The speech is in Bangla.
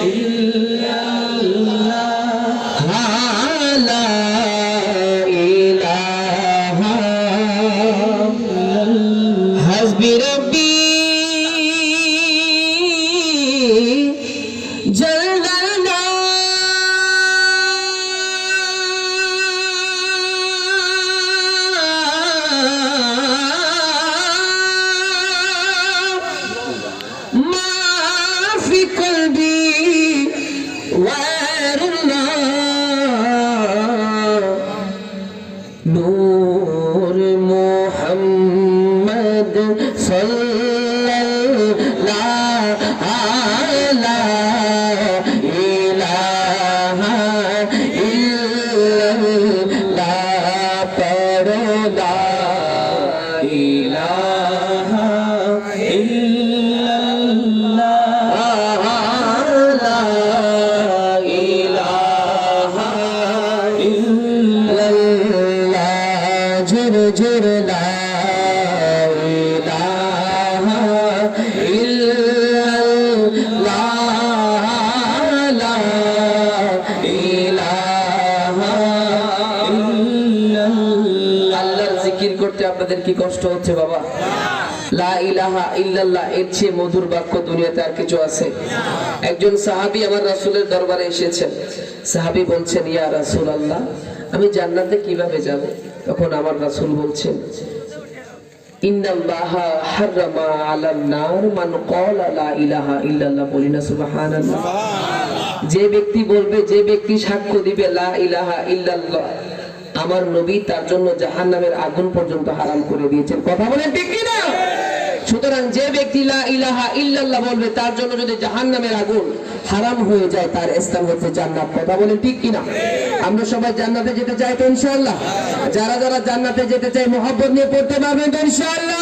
ইল্লাল্লাহ লা ইলাহা হাসবি রাব্বি জাল্লাল্লাহ মা ফি কলবি ওয়ারুল্লাহ নূর মুহাম্মদ সাল্লাল্লাহু আলা ইলাহা ইল্লাল্লাহ পড়ো লা ইলাহা ইল্লাল্লাহ লা ইলাহা ইল্লাল্লাহ ঝুর ঝুর লা ইলাহা ইল্লাল্লাহ লা ইলাহা ইল্লাল্লাহ। আল্লাহর জিকির করতে আপনাদের কি কষ্ট হচ্ছে বাবা? লা ইলাহা ইল্লাল্লাহ এর চেয়ে মধুর বাক্য দুনিয়াতে আর কিছু আছে? একজন সাহাবী আমার রাসূলের দরবারে এসেছেন। সাহাবী বলছেন, ইয়া রাসূলুল্লাহ, আমি জান্নাতে কিভাবে যাব? তখন আমার রাসূল বলছেন, ইন্নাল্লাহা হারামা আলান নার মান ক্বালা লা ইলাহা ইল্লাল্লাহ। বলিনা সুবহানাল্লাহ। যে ব্যক্তি বলবে, যে ব্যক্তি সাক্ষ্য দিবে লা ইলাহা ইল্লাল্লাহ, আমার নবী তার জন্য জাহান্নামের আগুন পর্যন্ত হারাম করে দিয়েছেন। কথা বলেন ঠিক কি না? সুতরাং যে ব্যক্তি লা ইলাহা ইল্লাল্লাহ বলবে তার জন্য যদি জাহান্নামের আগুন হারাম হয়ে যায়, তার স্থান হচ্ছে জান্নাত। কথা বলেন ঠিক কি না? আমরা সবাই জান্নাতে যেতে চাই তো ইনশাআল্লাহ? যারা যারা জান্নাতে যেতে চাই মোহাব্বত নিয়ে পড়তে পারবেন তো ইনশাআল্লাহ?